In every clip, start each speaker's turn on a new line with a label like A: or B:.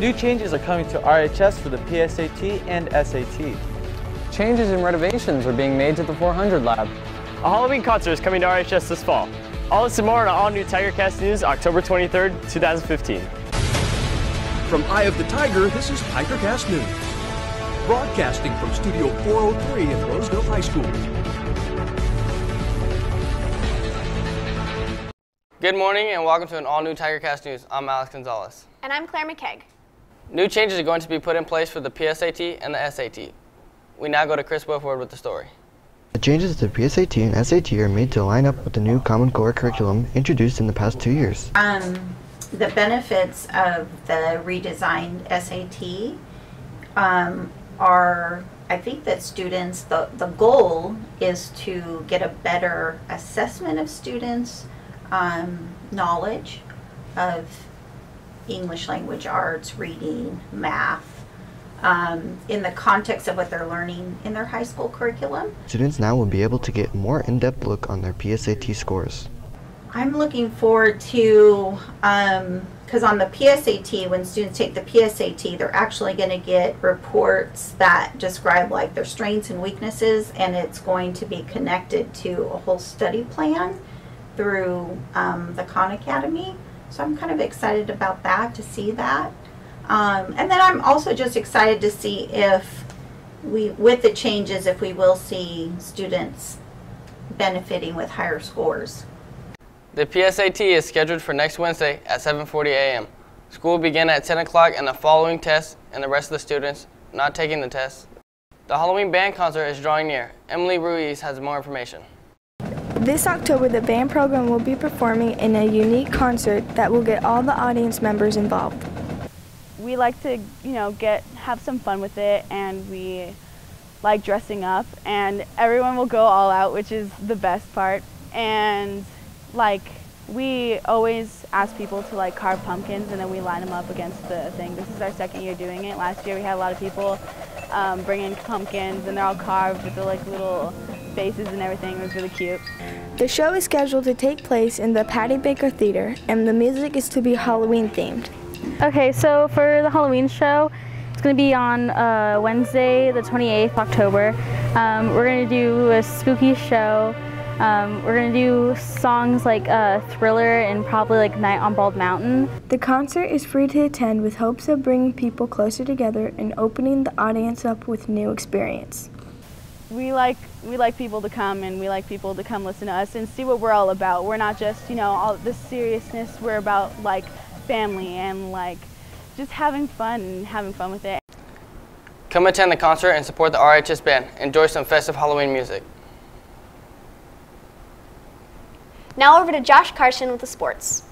A: New changes are coming to RHS for the PSAT and SAT.
B: Changes and renovations are being made to the 400 lab.
C: A Halloween concert is coming to RHS this fall. All this and more on all new TigerCast News, October 23rd, 2015.
D: From Eye of the Tiger, this is TigerCast News. Broadcasting from Studio 403 at Roseville High School.
E: Good morning and welcome to an all-new TigerCast News. I'm Alex Gonzalez.
F: And I'm Claire McKegg.
E: New changes are going to be put in place for the PSAT and the SAT. We now go to Chris Beauford with the story.
G: The changes to the PSAT and SAT are made to line up with the new Common Core curriculum introduced in the past 2 years.
H: The benefits of the redesigned SAT are, I think that students, the goal is to get a better assessment of students' knowledge of English language arts, reading, math, in the context of what they're learning in their high school curriculum.
G: Students now will be able to get a more in-depth look on their PSAT scores.
H: I'm looking forward to, because on the PSAT, when students take the PSAT, they're actually going to get reports that describe like their strengths and weaknesses, and it's going to be connected to a whole study plan through the Khan Academy. So I'm kind of excited about that, to see that. And then I'm also just excited to see if with the changes, if we will see students benefiting with higher scores.
E: The PSAT is scheduled for next Wednesday at 7:40 a.m. School will begin at 10 o'clock and the following test and the rest of the students not taking the test. The Halloween band concert is drawing near. Emily Ruiz has more information.
I: This October, the band program will be performing in a unique concert that will get all the audience members involved.
J: We like to, have some fun with it, and we like dressing up, and everyone will go all out, which is the best part. And we always ask people to carve pumpkins, and then we line them up against the thing. This is our second year doing it. Last year we had a lot of people bring in pumpkins, and they're all carved with the little faces and everything. It was really cute.
I: The show is scheduled to take place in the Patty Baker Theater, and the music is to be Halloween themed.
J: Okay, so for the Halloween show, it's going to be on Wednesday, the 28th October. We're going to do a spooky show. We're going to do songs like Thriller and probably Night on Bald Mountain.
I: The concert is free to attend with hopes of bringing people closer together and opening the audience up with new experience.
J: We like people to come, and we like people to come listen to us and see what we're all about. We're not just, all this seriousness. We're about family and just having fun with it.
E: Come attend the concert and support the RHS band. Enjoy some festive Halloween music.
F: Now over to Josh Carson with the sports.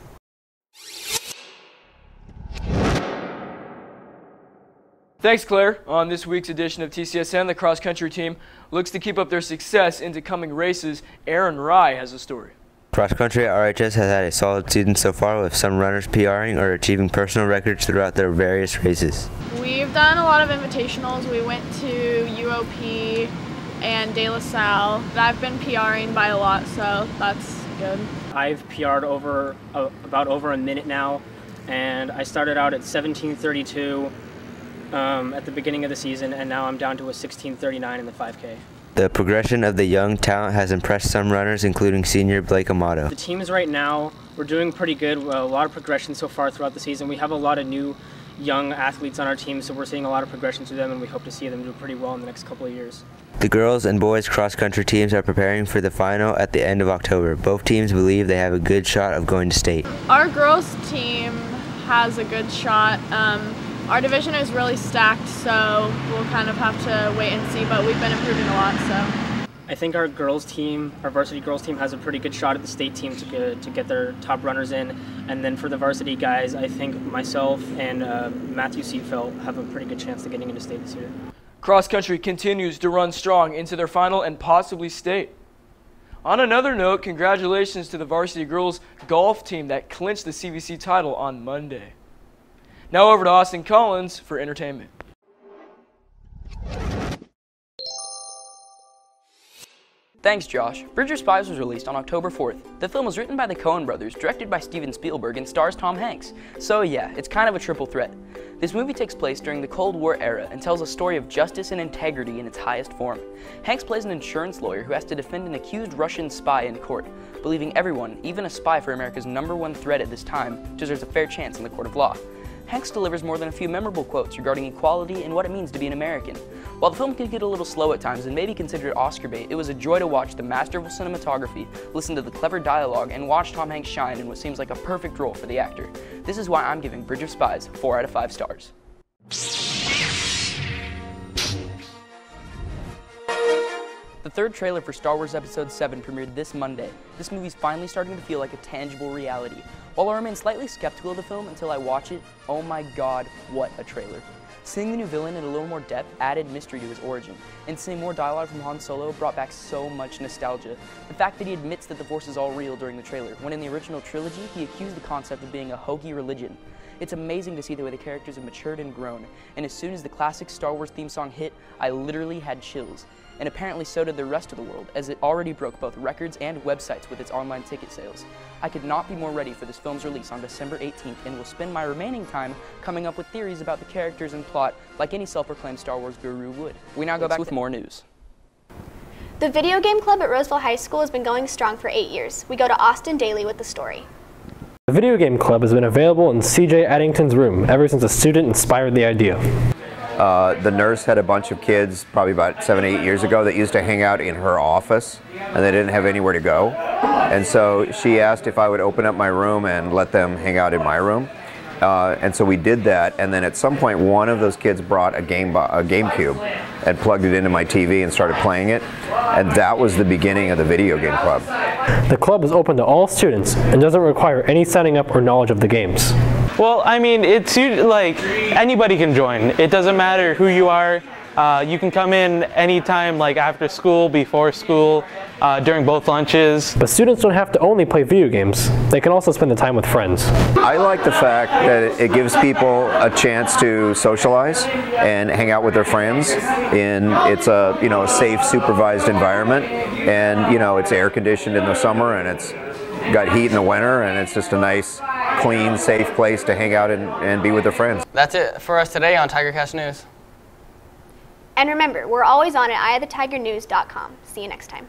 K: Thanks, Claire. On this week's edition of TCSN, the cross-country team looks to keep up their success into coming races. Aaron Rye has a story.
L: Cross-country at RHS has had a solid season so far, with some runners PRing or achieving personal records throughout their various races.
M: We've done a lot of invitationals. We went to UOP and De La Salle. I've been PRing by a lot, so that's good.
N: I've PR'd about over a minute now, and I started out at 17:32 at the beginning of the season, and now I'm down to a 16:39 in the 5K.
L: The progression of the young talent has impressed some runners, including senior Blake Amato.
N: The teams right now, we're doing pretty good. A lot of progression so far throughout the season. We have a lot of new young athletes on our team, so we're seeing a lot of progression through them, and we hope to see them do pretty well in the next couple of years.
L: The girls and boys cross-country teams are preparing for the final at the end of October. Both teams believe they have a good shot of going to state.
M: Our girls team has a good shot. Our division is really stacked, so we'll kind of have to wait and see, but we've been improving a lot, so.
N: I think our girls team, our varsity girls team, has a pretty good shot at the state team to get their top runners in. And then for the varsity guys, I think myself and Matthew Seatfeld have a pretty good chance of getting into state this year.
K: Cross country continues to run strong into their final and possibly state. On another note, congratulations to the varsity girls golf team that clinched the CVC title on Monday. Now over to Austin Collins for entertainment.
O: Thanks, Josh. Bridge of Spies was released on October 4th. The film was written by the Coen brothers, directed by Steven Spielberg, and stars Tom Hanks. So yeah, it's kind of a triple threat. This movie takes place during the Cold War era and tells a story of justice and integrity in its highest form. Hanks plays an insurance lawyer who has to defend an accused Russian spy in court, believing everyone, even a spy for America's #1 threat at this time, deserves a fair chance in the court of law. Hanks delivers more than a few memorable quotes regarding equality and what it means to be an American. While the film could get a little slow at times and maybe considered Oscar bait, it was a joy to watch the masterful cinematography, listen to the clever dialogue, and watch Tom Hanks shine in what seems like a perfect role for the actor. This is why I'm giving Bridge of Spies 4 out of 5 stars. The third trailer for Star Wars Episode 7 premiered this Monday. This movie's finally starting to feel like a tangible reality. While I remain slightly skeptical of the film until I watch it, oh my god, what a trailer. Seeing the new villain in a little more depth added mystery to his origin, and seeing more dialogue from Han Solo brought back so much nostalgia. The fact that he admits that the Force is all real during the trailer, when in the original trilogy he accused the concept of being a hokey religion. It's amazing to see the way the characters have matured and grown, and as soon as the classic Star Wars theme song hit, I literally had chills. And apparently so did the rest of the world, as it already broke both records and websites with its online ticket sales. I could not be more ready for this film's release on December 18th, and will spend my remaining time coming up with theories about the characters and plot, like any self-proclaimed Star Wars guru would. We now go back with more news.
F: The video game club at Roseville High School has been going strong for 8 years. We go to Austin Daly with the story.
P: The video game club has been available in CJ Addington's room ever since a student inspired the idea.
Q: The nurse had a bunch of kids probably about 7 or 8 years ago that used to hang out in her office, and they didn't have anywhere to go. And so she asked if I would open up my room and let them hang out in my room. And so we did that, and then at some point one of those kids brought a GameCube and plugged it into my TV and started playing it, and that was the beginning of the video game club.
P: The club is open to all students and doesn't require any signing up or knowledge of the games.
R: Well, I mean, it's like anybody can join. It doesn't matter who you are. You can come in anytime, like after school, before school, during both lunches.
P: But students don't have to only play video games. They can also spend the time with friends.
Q: I like the fact that it gives people a chance to socialize and hang out with their friends. It's a a safe, supervised environment, and it's air conditioned in the summer and it's got heat in the winter, and it's just a nice, clean, safe place to hang out and be with their friends.
E: That's it for us today on TigerCast News.
F: And remember, we're always on at eyeofthetigernews.com. See you next time.